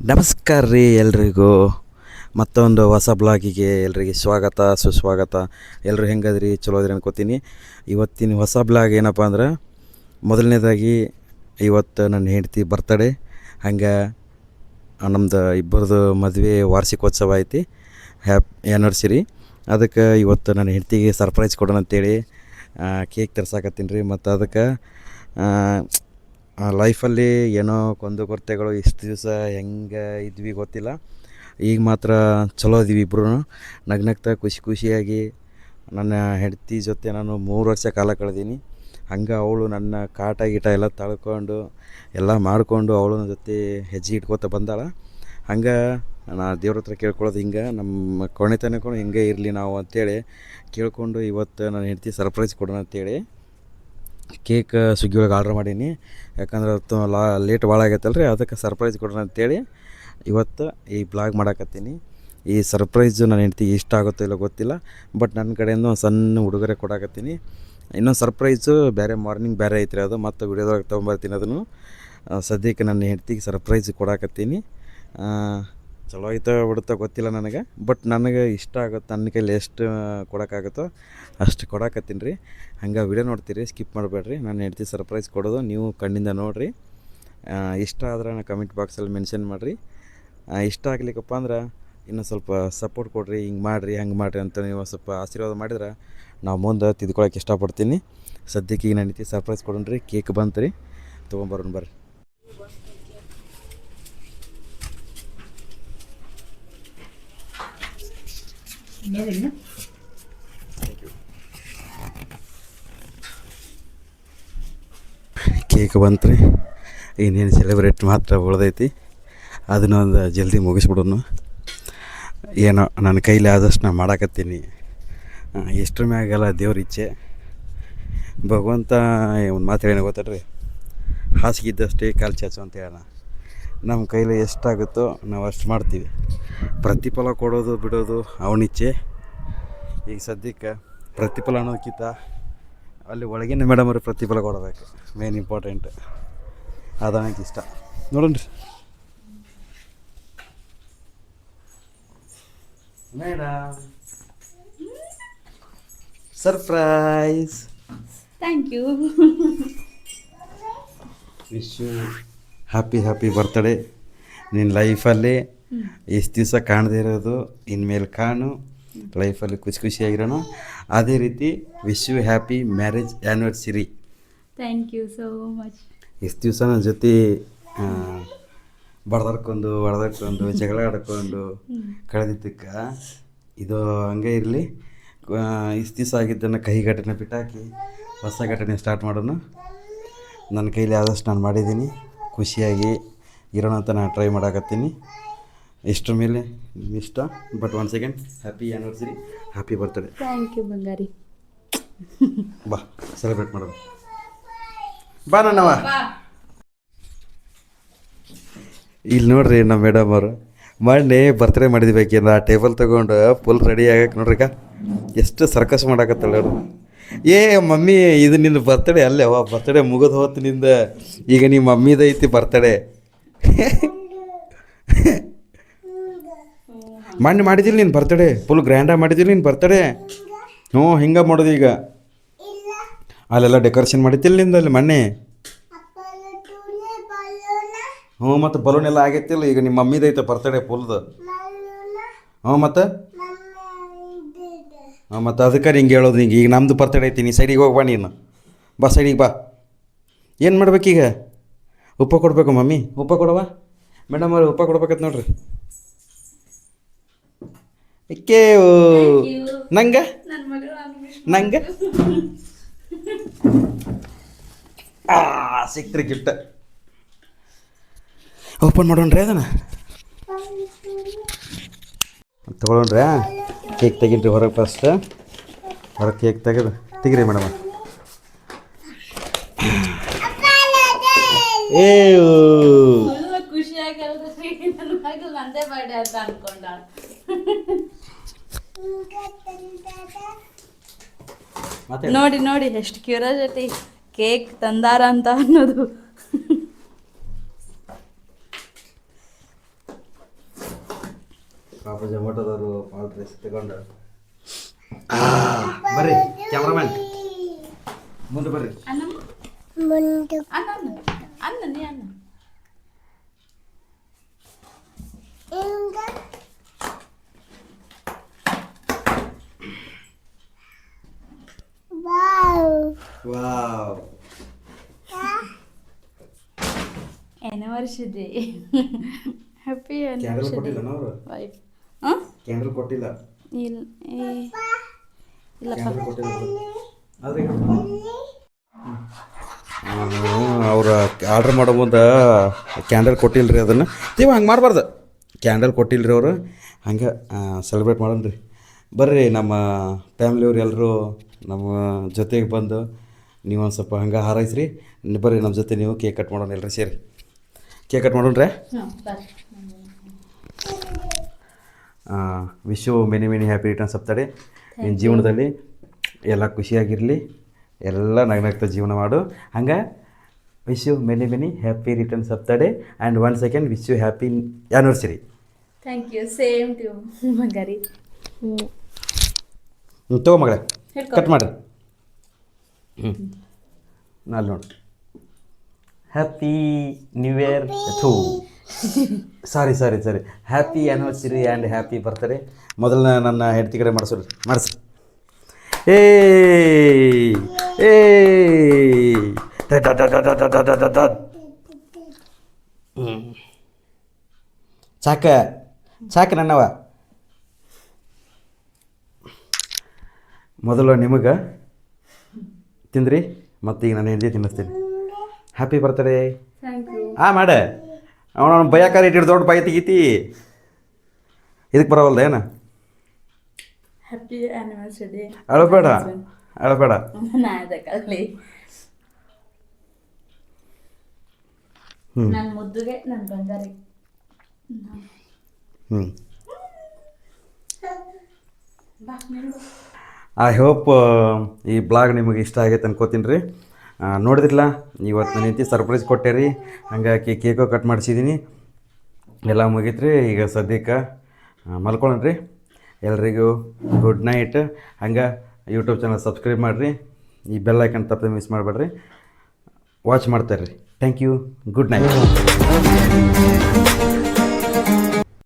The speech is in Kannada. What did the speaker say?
ನಮಸ್ಕಾರ ರೀ ಎಲ್ರಿಗೂ. ಮತ್ತೊಂದು ಹೊಸ ಬ್ಲಾಗಿಗೆ ಎಲ್ರಿಗೆ ಸ್ವಾಗತ ಸುಸ್ವಾಗತ. ಎಲ್ಲರೂ ಹೆಂಗದ್ರಿ? ಚಲೋ ಅದ್ರಿ ಅನ್ಕೋತೀನಿ. ಇವತ್ತಿನ ಹೊಸ ಬ್ಲಾಗ್ ಏನಪ್ಪ ಅಂದ್ರೆ, ಮೊದಲನೇದಾಗಿ ಇವತ್ತು ನನ್ನ ಹೆಂಡತಿ ಬರ್ತಡೇ. ಹಂಗೆ ನಮ್ದು ಇಬ್ಬರದು ಮದುವೆ ವಾರ್ಷಿಕೋತ್ಸವ ಐತಿ, ಆ್ಯನಿವರ್ಸರಿ. ಅದಕ್ಕೆ ಇವತ್ತು ನನ್ನ ಹೆಂಡತಿಗೆ ಸರ್ಪ್ರೈಸ್ ಕೊಡೋಣ ಅಂತೇಳಿ ಕೇಕ್ ತರ್ಸಾಕತ್ತೀನಿ ರೀ. ಮತ್ತು ಅದಕ್ಕೆ ಲೈಫಲ್ಲಿ ಏನೋ ಕುಂದುಕೊರತೆಗಳು ಇಷ್ಟು ದಿವಸ ಹೆಂಗೆ ಇದ್ವಿ ಗೊತ್ತಿಲ್ಲ. ಈಗ ಮಾತ್ರ ಚಲೋ ಇದೀವಿ ಇಬ್ಬರೂ, ನಗ್ನಗ್ತಾ ಖುಷಿಯಾಗಿ. ನನ್ನ ಹೆಂಡತಿ ಜೊತೆ ನಾನು 3 ವರ್ಷ ಕಾಲ ಕಳೆದೀನಿ. ಹಂಗೆ ಅವಳು ನನ್ನ ಕಾಟ ಗೀಟ ಎಲ್ಲ ತಳ್ಕೊಂಡು ಎಲ್ಲ ಮಾಡಿಕೊಂಡು ಅವಳು ನನ್ನ ಜೊತೆ ಹೆಜ್ಜೆ ಇಟ್ಕೋತ ಬಂದಾಳ. ಹಂಗೆ ನಾ ದೇವ್ರ ಹತ್ರ ಕೇಳ್ಕೊಳ್ಳೋದು, ಹಿಂಗೆ ನಮ್ಮ ಕೊನೆತನಕ ಹಿಂಗೆ ಇರಲಿ ನಾವು ಅಂಥೇಳಿ ಕೇಳಿಕೊಂಡು ಇವತ್ತು ನನ್ನ ಹೆಂಡತಿ ಸರ್ಪ್ರೈಸ್ ಕೊಡೋಣ ಅಂತೇಳಿ ಕೇಕ್ ಸ್ವಿಗ್ಗಿ ಒಳಗೆ ಆರ್ಡ್ರ್ ಮಾಡೀನಿ. ಯಾಕಂದ್ರೆ ಲೇಟ್ ಭಾಳ ಆಗೈತಲ್ಲ ರೀ, ಅದಕ್ಕೆ ಸರ್ಪ್ರೈಸ್ ಕೊಡೋಣ ಅಂತೇಳಿ ಇವತ್ತು ಈ ಬ್ಲಾಗ್ ಮಾಡಾಕತ್ತೀನಿ. ಈ ಸರ್ಪ್ರೈಸು ನನ್ನ ಹೆಂಡ್ತಿಗೆ ಇಷ್ಟ ಆಗುತ್ತೋ ಇಲ್ಲ ಗೊತ್ತಿಲ್ಲ, ಬಟ್ ನನ್ನ ಕಡೆಯಿಂದ ಒಂದು ಸಣ್ಣ ಉಡುಗೊರೆ ಕೊಡಾಕತ್ತೀನಿ. ಇನ್ನೊಂದು ಸರ್ಪ್ರೈಸು ಬೇರೆ ಮಾರ್ನಿಂಗ್ ಬೇರೆ ಐತ್ರಿ, ಅದು ಮತ್ತು ವಿಡಿಯೋದೊಳಗೆ ತೊಗೊಂಬರ್ತೀನಿ. ಅದನ್ನು ಸದ್ಯಕ್ಕೆ ನನ್ನ ಹೆಂಡ್ತಿಗೆ ಸರ್ಪ್ರೈಸ್ ಕೊಡಾಕತ್ತೀನಿ. ಚಲೋ ಐತೆ ಬಿಡುತ್ತೋ ಗೊತ್ತಿಲ್ಲ ನನಗೆ, ಬಟ್ ನನಗೆ ಇಷ್ಟ ಆಗುತ್ತೆ. ನನ್ನ ಕೈಲಿ ಎಷ್ಟು ಕೊಡೋಕ್ಕಾಗುತ್ತೋ ಅಷ್ಟು ಕೊಡಾಕತ್ತೀನಿ ರೀ. ಹಂಗೆ ವಿಡಿಯೋ ನೋಡ್ತೀರಿ, ಸ್ಕಿಪ್ ಮಾಡಬೇಡ್ರಿ. ನನ್ನ ಹೆಂಡ್ತಿ ಸರ್ಪ್ರೈಸ್ ಕೊಡೋದು ನೀವು ಕಣ್ಣಿಂದ ನೋಡಿರಿ. ಇಷ್ಟ ಆದ್ರೆ ಕಮೆಂಟ್ ಬಾಕ್ಸಲ್ಲಿ ಮೆನ್ಷನ್ ಮಾಡಿರಿ. ಇಷ್ಟ ಆಗ್ಲಿಕ್ಕಪ್ಪ ಅಂದ್ರೆ ಇನ್ನೂ ಸ್ವಲ್ಪ ಸಪೋರ್ಟ್ ಕೊಡಿರಿ, ಹಿಂಗೆ ಮಾಡಿರಿ ಹಂಗೆ ಮಾಡಿರಿ ಅಂತ ನೀವು ಸ್ವಲ್ಪ ಆಶೀರ್ವಾದ ಮಾಡಿದ್ರೆ ನಾವು ಮುಂದೆ ತಿದ್ಕೊಳಕ್ಕೆ ಇಷ್ಟಪಡ್ತೀನಿ. ಸದ್ಯಕ್ಕೆ ಈಗ ನನ್ನ ಹೆಂಡ್ತಿ ಸರ್ಪ್ರೈಸ್ ಕೊಡೋಣ ರೀ. ಕೇಕ್ ಬಂತು ರೀ, ತೊಗೊಂಬರೋಣ ಬರ್ರಿ. ಕೇಕ್ ಬಂತು ರೀ. ಇನ್ನೇನು ಸೆಲೆಬ್ರೇಟ್ ಮಾತ್ರ ಉಳ್ದೈತಿ, ಅದನ್ನೊಂದು ಜಲ್ದಿ ಮುಗಿಸ್ಬಿಡೋನು. ಏನೋ ನನ್ನ ಕೈಲಿ ಆದಷ್ಟು ನಾನು ಮಾಡಾಕತ್ತೀನಿ. ಎಷ್ಟ್ರ ಮ್ಯಾಗೆಲ್ಲ ದೇವ್ರ ಇಚ್ಛೆ. ಭಗವಂತ ಒಂದು ಮಾತು ಹೇಳೋಣ ಗೊತ್ತಲ್ರಿ, ಹಾಸಿಗಿದ್ದಷ್ಟೇ ಕಾಲು ಚಾಚು ಅಂತ ಹೇಳೋಣ. ನಮ್ಮ ಕೈಲಿ ಎಷ್ಟಾಗುತ್ತೋ ನಾವು ಅಷ್ಟು ಮಾಡ್ತೀವಿ. ಪ್ರತಿಫಲ ಕೊಡೋದು ಬಿಡೋದು ಅವನಿಚ್ಛೆ. ಈಗ ಸದ್ಯಕ್ಕೆ ಪ್ರತಿಫಲ ಅನ್ನೋದಕ್ಕಿಂತ ಅಲ್ಲಿ ಒಳಗಿನ ಮೇಡಮರು ಪ್ರತಿಫಲ ಕೊಡಬೇಕು, ಮೇನ್ ಇಂಪಾರ್ಟೆಂಟ್. ಅದು ನನಗೆ ಇಷ್ಟ. ನೋಡೋಣ ರೀ madam, surprise. Thank you. Wish you happy birthday. ನಿನ್ನ ಲೈಫಲ್ಲಿ ಎಷ್ಟು ದಿವಸ ಕಾಣದೇ ಇರೋದು ಇನ್ಮೇಲೆ ಕಾಣು, ಲೈಫಲ್ಲಿ ಖುಷಿಯಾಗಿರೋಣ. ಅದೇ ರೀತಿ wish you happy marriage anniversary. Thank you so much. ಎಷ್ಟು ದಿವಸ ನನ್ನ ಜೊತೆ ಬಡ್ದಾಡ್ಕೊಂಡು ಜಗಳ ಆಡ್ಕೊಂಡು ಕಳೆದಿದ್ದಕ್ಕೆ ಇದು ಹಂಗೆ ಇರಲಿ. ಇಷ್ಟು ದಿವಸ ಆಗಿದ್ದನ್ನು ಕಹಿ ಘಟನೆ ಬಿಟ್ಟಾಕಿ ಹೊಸ ಘಟನೆ ಸ್ಟಾರ್ಟ್ ಮಾಡೋಣ. ನನ್ನ ಕೈಲಿ ಆದಷ್ಟು ನಾನು ಮಾಡಿದ್ದೀನಿ. ಖುಷಿಯಾಗಿ ಇರೋಣ ಅಂತ ನಾನು ಟ್ರೈ ಮಾಡಾಕತ್ತೀನಿ. ಇಷ್ಟರ ಮೇಲೆ ಇಷ್ಟ. But 1 second, happy anniversary, happy birthday. Thank you ಬಂಗಾರಿ. ಬಾ ಸೆಲೆಬ್ರೇಟ್ ಮಾಡೋದು. ಬಾ ನನ್ನವ. ಇಲ್ಲಿ ನೋಡ್ರಿ ನಮ್ಮ ಮೇಡಮ್ ಅವರು ಮೊನ್ನೆ ಬರ್ತ್ಡೇ ಮಾಡಿದ್ಬೇಕೇನ, ಆ ಟೇಬಲ್ ತೊಗೊಂಡು ಫುಲ್ ರೆಡಿ ಆಗಕ್ಕೆ ನೋಡ್ರಿಕ ಎಷ್ಟು ಸರ್ಕಸ್ ಮಾಡಾಕತ್ತಲ್ಲ ಅವರು. ಏ ಮಮ್ಮಿ, ಇದು ನಿನ್ನ ಬರ್ತ್ಡೇ ಅಲ್ಲೇ ಅವ, ಬರ್ತ್ಡೇ ಮುಗಿದು ಹೋತು ನಿಂದ. ಈಗ ನಿಮ್ಮ ಮಮ್ಮಿದೈತಿ ಬರ್ತ್ಡೇ. ಮೊನ್ನೆ ಮಾಡಿದಿಲ್ಲ ನೀನು ಬರ್ತ್ಡೇ, ಫುಲ್ ಗ್ರ್ಯಾಂಡಾಗಿ ಮಾಡಿದಿಲ್ಲ ನೀನು ಬರ್ತ್ಡೇ. ಹ್ಞೂ, ಹಿಂಗೆ ಮಾಡೋದು ಈಗ. ಅಲ್ಲೆಲ್ಲ ಡೆಕೋರೇಷನ್ ಮಾಡಿದ್ದಿಲ್ಲ ನಿಂದಲ್ಲಿ ಮೊನ್ನೆ. ಹ್ಞೂ, ಮತ್ತು ಬಲೂನ್ ಎಲ್ಲ ಆಗೈತಿಲ್ಲ. ಈಗ ನಿಮ್ಮ ಮಮ್ಮಿದೈತೆ ಬರ್ತ್ಡೇ ಫುಲ್ದು. ಹ್ಞೂ, ಮತ್ತು ಅದಕ್ಕೆ ಹಿಂಗೆ ಹೇಳೋದು. ಈಗ ನಮ್ಮದು ಬರ್ತ್ಡೇ ಐತಿ, ನೀ ಸೈಡಿಗೆ ಹೋಗಿ ಬಾ. ನೀನು ಬಾ, ಸೈಡಿಗೆ ಬಾ. ಏನು ಮಾಡ್ಬೇಕೀಗ? ಉಪ್ಪ ಕೊಡಬೇಕು ಮಮ್ಮಿ, ಉಪ್ಪ ಕೊಡವ. ಮೇಡಮ್ ಅವ್ರು ಉಪ್ಪ ಕೊಡ್ಬೇಕತ್ ನೋಡ್ರಿ. ಕೇವು ನಂಗೆ ಸಿಕ್ತ್ರಿ ಗಿಫ್ಟ್. ಓಪನ್ ಮಾಡೋಣ್ರಿ ಅದನ್ನು, ತೊಗೊಳೋಣ್ರಿ. ಕೇಕ್ ತೆಗಿನ್ರಿ ಹೊರಗೆ. ಫಸ್ಟ್ ಹೊರಗೆ ಕೇಕ್ ತೆಗಿರಿ ಮೇಡಮ್. ನೋಡಿ ನೋಡಿ ಎಷ್ಟು ಕ್ಯೂರಿಯಾಸಿಟಿ, ಕೇಕ್ ತಂದಾರ ಅಂತ ಅನ್ನೋದು. ಪಾಪ ಜೊಮ್ಯಾಟೋದವರು ಭಾಳ ಡ್ರೆಸ್ ತಗೊಂಡು ಬರ್ರಿ ಕ್ಯಾಮ್ರಾಮ್ಯಾನ್ ಮುಂದೆ ಬರ್ರಿ. ಅನ್ನ ಅನ್ನ ಅನ್ನ ನೀ ಅನ್ನ ವಾವ್ ಆ್ಯನಿವರ್ಸರಿ ಹ್ಯಾಪಿ ಕ್ಯಾಂಡಲ್ ಕೊಟ್ಟಿಲ್ಲ ಆ್ಯನಿವರ್ಸರಿ ನಾವು ವೈಫ್ ಹಾಂ ಕ್ಯಾಂಡಲ್ ಕೊಟ್ಟಿಲ್ಲ ಇಲ್ಲಪ್ಪ ಕ್ಯಾಂಡಲ್ ಕೊಟ್ಟಿಲ್ಲ ಆದ್ರೆ ಅವ್ರು ಆರ್ಡ್ರ್ ಮಾಡೋ ಮುಂದೆ ಕ್ಯಾಂಡಲ್ ಕೊಟ್ಟಿಲ್ಲ ರೀ ಅದನ್ನು ನೀವು ಹಂಗೆ ಮಾಡಬಾರ್ದು. ಕ್ಯಾಂಡಲ್ ಕೊಟ್ಟಿಲ್ಲ ರೀ ಅವರು, ಹಂಗೆ ಸೆಲೆಬ್ರೇಟ್ ಮಾಡೋಣ ರೀ. ಬರ್ರಿ ನಮ್ಮ ಫ್ಯಾಮ್ಲಿಯವ್ರು ಎಲ್ಲರೂ ನಮ್ಮ ಜೊತೆಗೆ ಬಂದು ನೀವು ಒಂದು ಸ್ವಲ್ಪ ಹಂಗೆ ಹಾರೈಸ್ರಿ. ಬರ್ರಿ ನಮ್ಮ ಜೊತೆ ನೀವು ಕೇಕ್ ಕಟ್ ಮಾಡೋಣ ಎಲ್ಲರೂ ಸೇರಿ ಕೇಕ್ ಕಟ್ ಮಾಡೋಣ ರೀ. ಹಾಂ ಬರ್ರಿ. Wish you many many happy returns of the day. ನಿನ್ನ ಜೀವನದಲ್ಲಿ ಎಲ್ಲ ಖುಷಿಯಾಗಿರಲಿ, ಎಲ್ಲ ನಗ್ನಗ್ತಾ ಜೀವನ ಮಾಡು. ಹಂಗೆ wish you many many happy returns of the day and 1 second wish you happy anniversary. Thank you same to ಬಂಗಾರಿ. ತಗೋ ಮಗಳೇ, ಹಿಡ್ಕೊ. ಕಟ್ ಮಾಡಿರಿ. ಅಲ್ಲಿ ನೋಡಿ, ಹ್ಯಾಪಿ ನ್ಯೂ ಇಯರ್ ಥೂ sorry happy anniversary and happy birthday. ಮೊದಲನೇ ನನ್ನ ಹೆಂಡತಿ ಕಡೆ ಮಾಡಿಸಿ. ಏ ಸಾಕ ನನ್ನವ. ಮೊದಲು ನಿಮಗೆ ತಿಂದ್ರಿ, ಮತ್ತು ಈಗ ನಾನು ಹೆಂಡತಿ ತಿನ್ನಿಸ್ತೀನಿ. Happy birthday. Thank you. ಮಾಡ ಅವನ ಬೈಯಾಕಾರ ಇಟ್ಟಿಟ್ಟು ದೊಡ್ಡ ಬೈ ತೆಗೀತಿ, ಇದಕ್ಕೆ ಬರೋವಲ್ದ ಏನು? Happy anniversary. ಅಳಬೇಡ ನಾ ಅದಕ್ಕಲ್ಲಿ ನನ್ನ ಮುದ್ದುಗೆ ನನ್ನ ಬಂಗಾರಿ. ಐ ಹೋಪ್ ಈ ಬ್ಲಾಗ್ ನಿಮಗೆ ಇಷ್ಟ ಆಗೈತೆ ಅನ್ಕೋತೀನಿ ರೀ. ನೋಡಿದ್ರಲ್ಲ, ಇವತ್ತು ನನ್ನ ಹೆಂಡತಿ ಸರ್ಪ್ರೈಸ್ ಕೊಟ್ಟೆ ರೀ. ಹಂಗಾಗಿ ಕೇಕು ಕಟ್ ಮಾಡಿಸಿದ್ದೀನಿ, ಎಲ್ಲ ಮುಗೀತು ರೀ. ಈಗ ಸದ್ಯಕ್ಕೆ ಮಲ್ಕೊಳ್ಳೋಣ ರೀ. ಎಲ್ರಿಗೂ ಗುಡ್ ನೈಟ್. ಹಂಗೆ ಯೂಟ್ಯೂಬ್ ಚಾನಲ್ ಸಬ್ಸ್ಕ್ರೈಬ್ ಮಾಡಿರಿ, ಈ ಬೆಲ್ ಐಕನ್ ತಪ್ಪದೆ ಮಿಸ್ ಮಾಡಬೇಡ್ರಿ, ವಾಚ್ ಮಾಡ್ತಾರ್ರಿ. Thank you, good night.